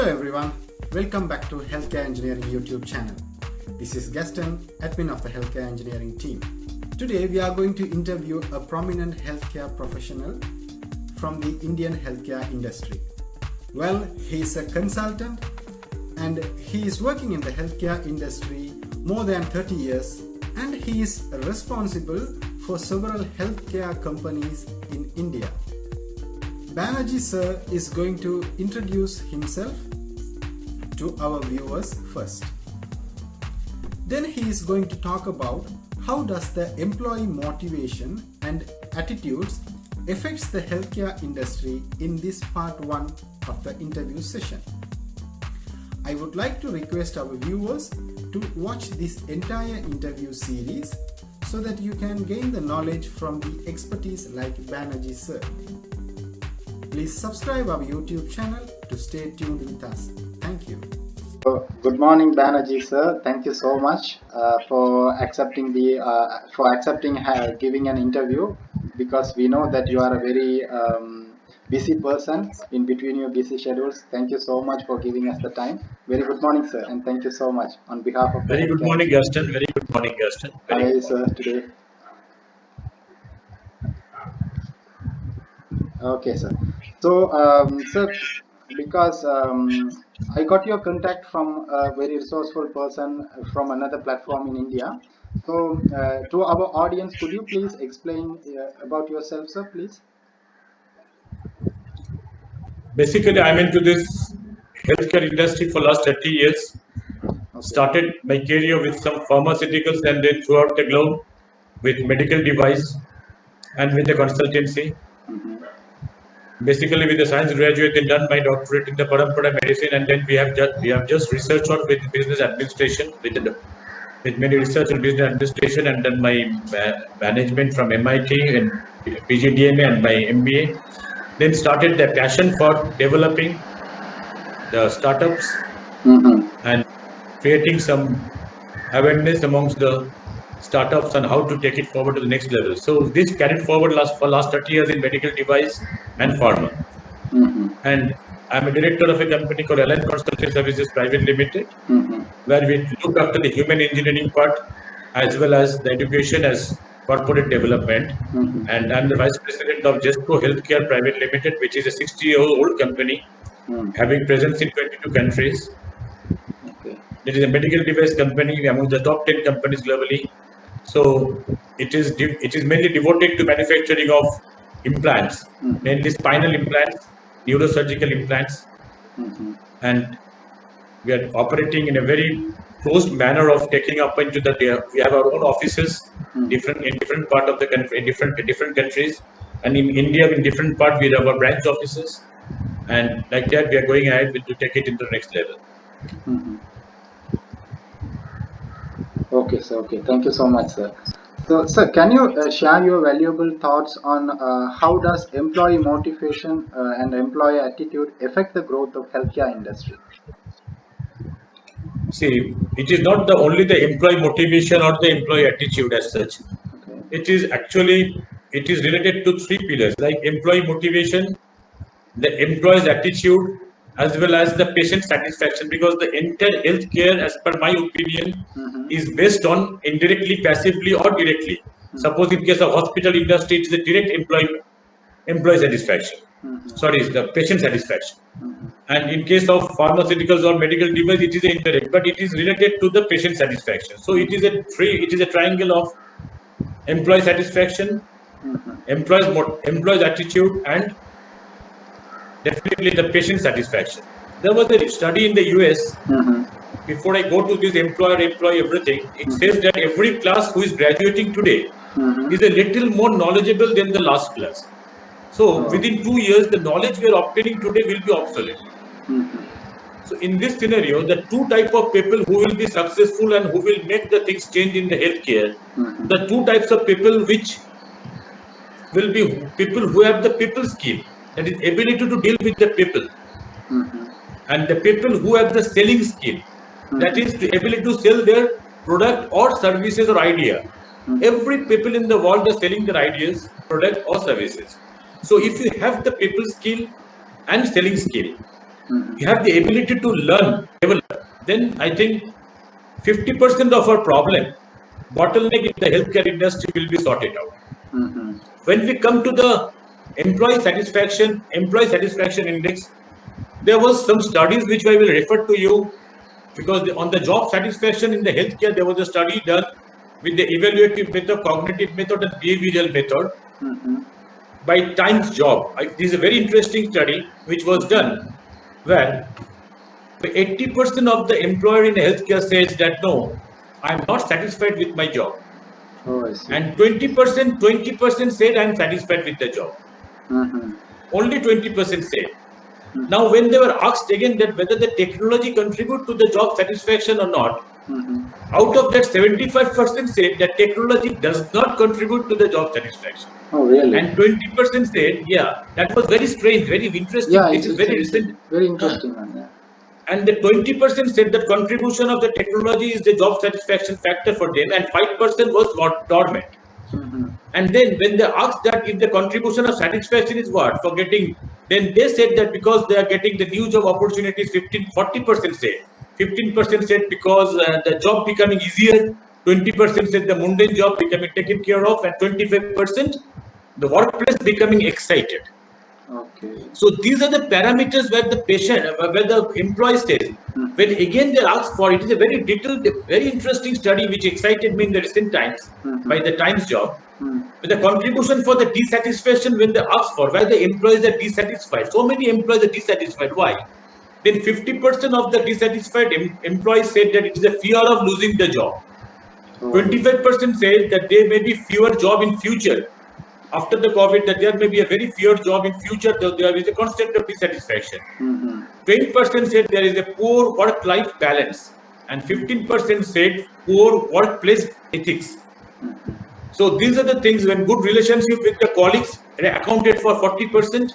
Hello everyone, welcome back to Healthcare Engineering YouTube channel. This is Gaston, admin of the Healthcare Engineering team. Today we are going to interview a prominent healthcare professional from the Indian healthcare industry. Well, he is a consultant and he is working in the healthcare industry more than 30 years, and he is responsible for several healthcare companies in India. Banerjee sir is going to introduce himself to our viewers first. Then he is going to talk about how does the employee motivation and attitudes affects the healthcare industry in this part 1 of the interview session. I would like to request our viewers to watch this entire interview series so that you can gain the knowledge from the expertise like Banerjee sir. Please subscribe our YouTube channel to stay tuned with us. Thank you. Good morning, Banerjee sir. Thank you so much for accepting giving an interview, because we know that you are a very busy person in between your busy schedules. Thank you so much for giving us the time. Very good morning, sir, and thank you so much on behalf of the Very good morning, Gaston. Very good morning, Gaston. How are you, sir, today? Okay, sir. So, sir, because I got your contact from a very resourceful person from another platform in India. So, to our audience, could you please explain about yourself, sir, please? Basically, I'm into this healthcare industry for last 30 years. Okay. Started my career with some pharmaceuticals and then throughout the globe with medical device and with the consultancy. Basically, with the science graduate, then done my doctorate in the Parampara medicine, and then we have just research on with business administration with many research in business administration, and done my management from MIT and PGDMA and my MBA. Then started the passion for developing the startups and creating some awareness amongst the startups on how to take it forward to the next level. So this carried forward for last 30 years in medical device and pharma. And I'm a director of a company called Alliance Consulting Services Private Limited, where we look after the human engineering part as well as the education as corporate development. And I'm the vice president of Jesco Healthcare Private Limited, which is a 60-year-old company having presence in 22 countries. Okay. It is a medical device company among the top 10 companies globally. So it is mainly devoted to manufacturing of implants, mainly spinal implants, neurosurgical implants, and we are operating in a very closed manner of taking up into the. We have our own offices in different part of the country, in different countries, and in India in different part we have our branch offices, and like that we are going ahead to take it into the next level. Okay, sir. Okay, thank you so much, sir. So, sir, can you share your valuable thoughts on how does employee motivation and employee attitude affect the growth of healthcare industry? See, it is not only the employee motivation or the employee attitude as such. Okay. It is related to 3 pillars like employee motivation, the employee's attitude, as well as the patient satisfaction, because the entire healthcare, as per my opinion, is based on indirectly, passively, or directly. Suppose in case of hospital industry, it's the direct employee satisfaction. Sorry, it's the patient satisfaction. And in case of pharmaceuticals or medical device, it is indirect, but it is related to the patient satisfaction. So it is a triangle of employee satisfaction, employee's attitude, and definitely the patient satisfaction. There was a study in the US. Before I go to this employee everything, it says that every class who is graduating today is a little more knowledgeable than the last class. So within 2 years, the knowledge we are obtaining today will be obsolete. So in this scenario, the 2 type of people who will be successful and who will make the things change in the healthcare, the 2 types of people which will be people who have the people skill, that is ability to deal with the people, and the people who have the selling skill, that is the ability to sell their product or services or idea. Every people in the world are selling their ideas, product or services. So if you have the people skill and selling skill, you have the ability to learn, develop, then I think 50% of our problem, bottleneck in the healthcare industry will be sorted out. When we come to the employee satisfaction index, there was some studies which I will refer to you because on the job satisfaction in the healthcare, there was a study done with the evaluative method, cognitive method, and behavioral method by Times Job. This is a very interesting study which was done where 80% of the employer in healthcare says that no, I'm not satisfied with my job. Oh, I see. And 20% said I'm satisfied with the job. Only 20% said. Now, when they were asked again that whether the technology contribute to the job satisfaction or not, out of that 75% said that technology does not contribute to the job satisfaction. Oh, really? And 20% said, yeah, that was very strange, very interesting. Yeah, This is very recent. Very interesting one, yeah. And the 20% said that contribution of the technology is the job satisfaction factor for them, and 5% was dormant. And then when they asked that if the contribution of satisfaction is what for getting, then they said that because they are getting the new job opportunities, 40% said. 15% said because the job becoming easier, 20% said the mundane job becoming taken care of, and 25% the workplace becoming excited. Okay. So these are the parameters where the patient, where the employee says. When again they ask for it, is a very detailed, very interesting study which excited me in the recent times by the Times Job. With the contribution for the dissatisfaction when they ask for, where the employees are dissatisfied. So many employees are dissatisfied. Why? Then 50% of the dissatisfied employees said that it is a fear of losing the job. 25% said that there may be fewer job in future. After the COVID, that there may be a very fewer job in future, though there is a constant of dissatisfaction. 20% said there is a poor work-life balance, and 15% said poor workplace ethics. So these are the things when good relationship with the colleagues accounted for 40%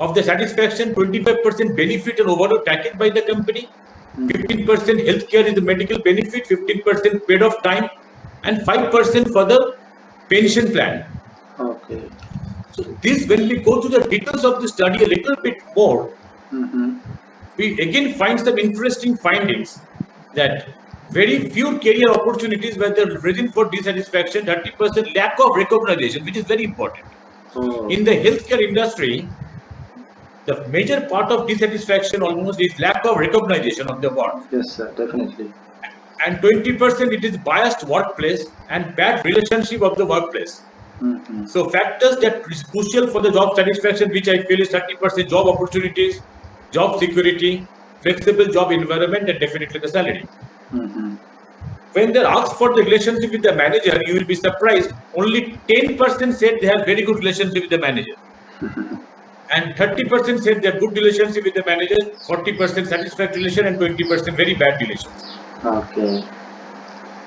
of the satisfaction, 25% benefit and overall package by the company, 15% healthcare is the medical benefit, 15% paid off time, and 5% for the pension plan. Okay. So this, when we go to the details of the study a little bit more, we again find some interesting findings that very few career opportunities were the reason for dissatisfaction, 30% lack of recognition, which is very important. In the healthcare industry, the major part of dissatisfaction almost is lack of recognition of the work. Yes, sir, definitely. And 20% it is biased workplace and bad relationship of the workplace. So factors that is crucial for the job satisfaction, which I feel is 30% job opportunities, job security, flexible job environment, and definitely the salary. When they're asked for the relationship with the manager, you will be surprised. Only 10% said they have very good relationship with the manager. And 30% said they have good relationship with the manager, 40% satisfactory relation, and 20% very bad relations. Okay.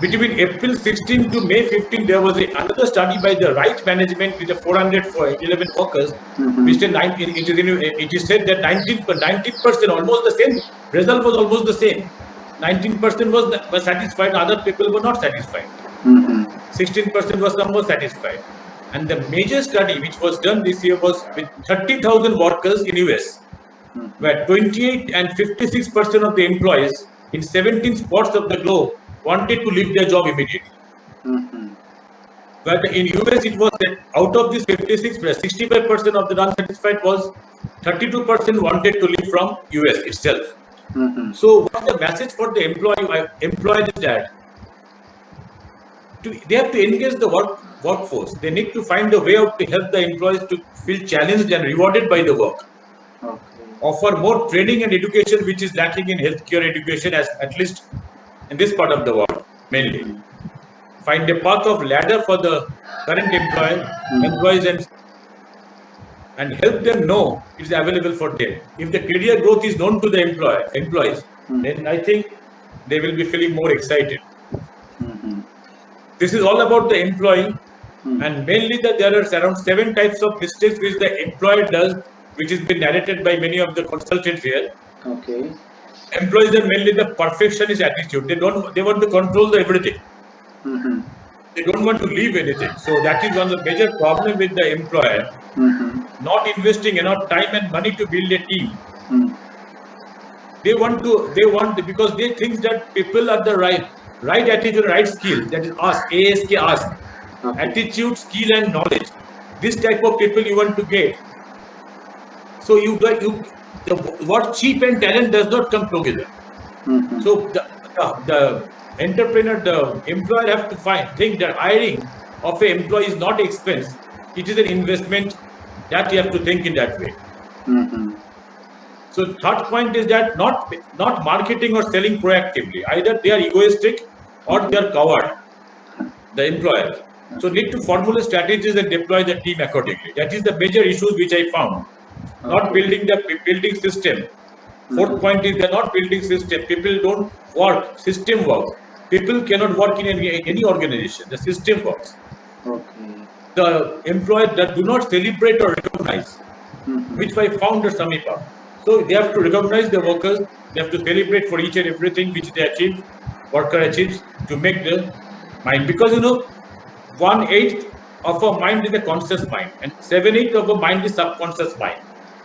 Between April 16 to May 15, there was another study by the Right Management with the 411 workers. It is said that 19%, almost the same result was almost the same. 19% was satisfied, other people were not satisfied. 16% was somewhat satisfied. And the major study which was done this year was with 30,000 workers in US, where 28 and 56% of the employees in 17 spots of the globe wanted to leave their job immediately. But in US, it was that out of this 56, 65% of the non-satisfied was 32% wanted to leave from US itself. So what the message for the employee is that they have to engage the workforce. They need to find a way out to help the employees to feel challenged and rewarded by the work. Offer more training and education, which is lacking in healthcare education, at least in this part of the world, mainly. Find a path of ladder for the current employees and help them know it's available for them. If the career growth is known to the employees, then I think they will be feeling more excited. This is all about the employee, and mainly that there are around 7 types of mistakes which the employer does, which has been narrated by many of the consultants here. Okay. Employees are mainly the perfectionist attitude. They want to control everything. They don't want to leave anything. So that is one of the major problem with the employer. Not investing enough time and money to build a team. They want because they think that people are the right attitude, right skill. That is ask. Okay. Attitude, skill, and knowledge. This type of people you want to get. So what cheap and talent does not come together. Mm-hmm. So the entrepreneur, the employer have to think that hiring of an employee is not expense. It is an investment that you have to think in that way. Mm-hmm. So third point is that not marketing or selling proactively. Either they are egoistic or they are coward, the employer. So need to formulate strategies and deploy the team accordingly. That is the major issues which I found. Not Okay. building system. Fourth point is they're not building system. People don't work. System works. People cannot work in any organization. The system works. Okay. The employer that do not celebrate or recognize, Mm-hmm. which I found at Samipa. So they have to recognize the workers. They have to celebrate for each and everything which they achieve, worker achieves, to make the mind. Because 1/8 of a mind is a conscious mind, and 7/8 of a mind is subconscious mind.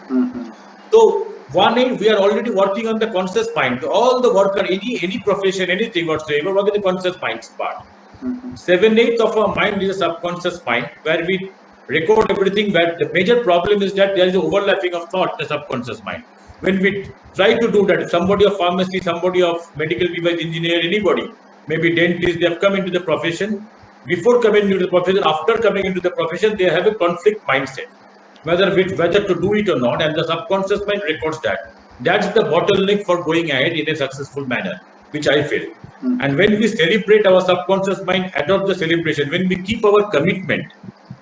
Mm-hmm. So 1/8 we are already working on the conscious mind. All the worker, any profession, anything whatsoever, work in the conscious mind's part. Mm-hmm. 7/8 of our mind is a subconscious mind where we record everything. Where the major problem is that there is an overlapping of thought in the subconscious mind. When we try to do that, somebody of pharmacy, somebody of medical device engineer, anybody, maybe dentist, they have come into the profession. Before coming into the profession, after coming into the profession, they have a conflict mindset, whether to do it or not, and the subconscious mind records that. That's the bottleneck for going ahead in a successful manner, which I feel. And when we celebrate, our subconscious mind adopt the celebration. When we keep our commitment,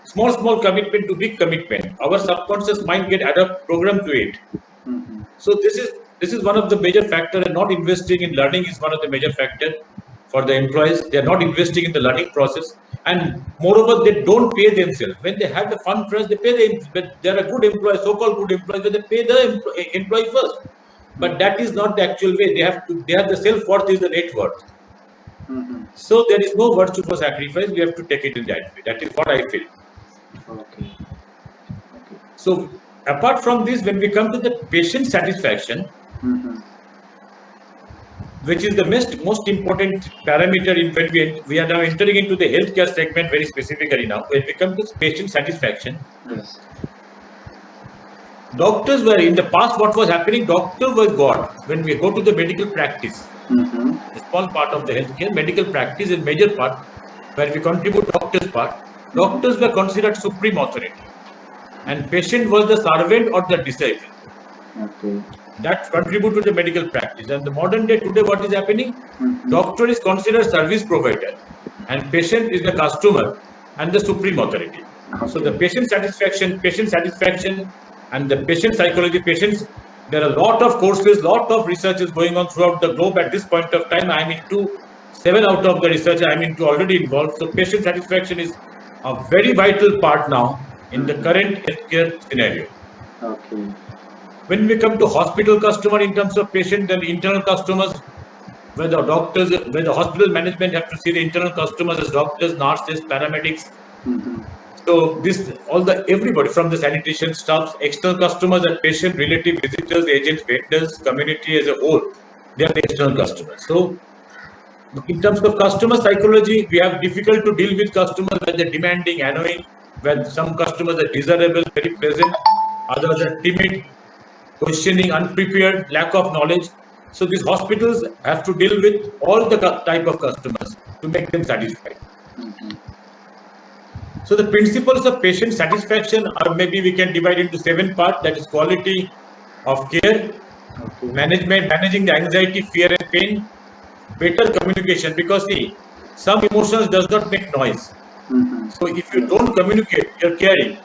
small commitment to big commitment, our subconscious mind get programmed to it. Mm-hmm. So this is one of the major factor, and not investing in learning is one of the major factor for the employees. They are not investing in the learning process, and moreover, they don't pay themselves. When they have the fund first, they pay but they're a good employee, so-called good employee, but they pay the employee first. But that is not the actual way. They have the self-worth is the net worth. Mm-hmm. So there is no virtue for sacrifice. We have to take it in that way. That is what I feel. Okay. Okay. So apart from this, when we come to the patient satisfaction, Mm-hmm. which is the most important parameter in when we are now entering into the healthcare segment very specifically now. When we come to patient satisfaction, Yes. doctors were in the past. What was happening? Doctor was God. When we go to the medical practice, Mm-hmm. a small part of the healthcare medical practice, a major part where we contribute doctors part. Doctors were considered supreme authority, and patient was the servant or the disciple. Okay. That contribute to the medical practice. And the modern day today, what is happening? Mm-hmm. Doctor is considered service provider, and patient is the customer and the supreme authority. So the patient satisfaction, and the patient psychology, patients. There are a lot of courses, lot of research is going on throughout the globe at this point of time. I'm into 7 out of the research I'm into already involved. So patient satisfaction is a very vital part now in the current healthcare scenario. Okay. When we come to hospital customer in terms of patient and internal customers, where the doctors, where the hospital management have to see the internal customers as doctors, nurses, paramedics. Mm-hmm. So everybody from the sanitation staffs, external customers and patient, relative, visitors, agents, vendors, community as a whole, they are the external customers. So in terms of customer psychology, we have difficult to deal with customers when they're demanding, annoying, when some customers are desirable, very pleasant, others are timid, questioning, unprepared, lack of knowledge. So these hospitals have to deal with all the type of customers to make them satisfied. Mm-hmm. So the principles of patient satisfaction are, maybe we can divide into 7 parts. That is quality of care, Okay. managing the anxiety, fear and pain, better communication. Because see, some emotions does not make noise. Mm-hmm. So if you don't communicate, you're caring.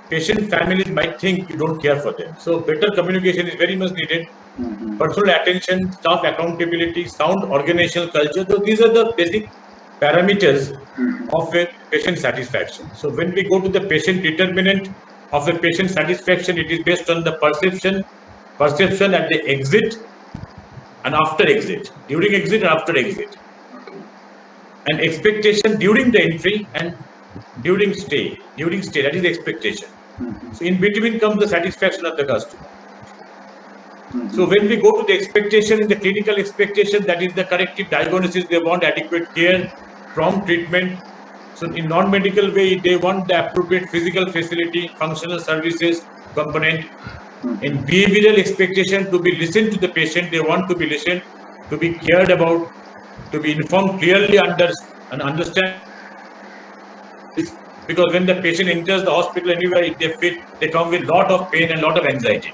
Patient families might think you don't care for them. So better communication is very much needed. Mm-hmm. Personal attention, staff accountability, sound organizational culture. So these are the basic parameters of a patient satisfaction. So when we go to the patient determinant of a patient satisfaction, it is based on the perception at the exit and after exit, during exit and after exit, and expectation during the entry and during stay. That is the expectation. Mm-hmm. So in between comes the satisfaction of the customer. So when we go to the expectation, in the clinical expectation, that is the corrective diagnosis, they want adequate care, prompt treatment. So in non-medical way, they want the appropriate physical facility, functional services component. In behavioral expectation, to be listened to the patient, they want to be listened, to be cared about, to be informed clearly and understand. Because when the patient enters the hospital anywhere, they come with lot of pain and lot of anxiety.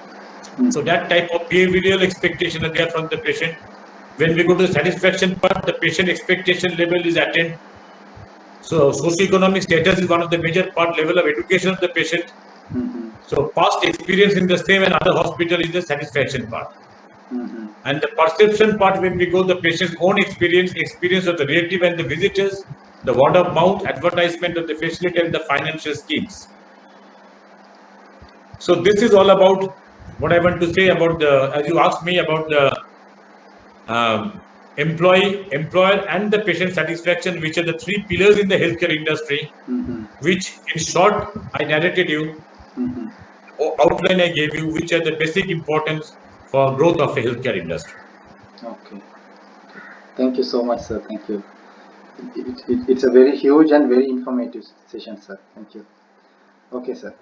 So that type of behavioral expectation are there from the patient. When we go to the satisfaction part, the patient expectation level is attained. So socioeconomic status is one of the major part, level of education of the patient. So past experience in the same and other hospital is the satisfaction part. And the perception part, when we go the patient's own experience of the relative and the visitors, the word of mouth, advertisement of the facility and the financial schemes. So this is all about what I want to say about as you asked me about the employer and the patient satisfaction, which are the three pillars in the healthcare industry, which in short, I narrated you, outline I gave you, which are the basic importance for growth of a healthcare industry. Okay. Thank you so much, sir. Thank you. It's a very huge and very informative session, sir. Thank you. Okay, sir.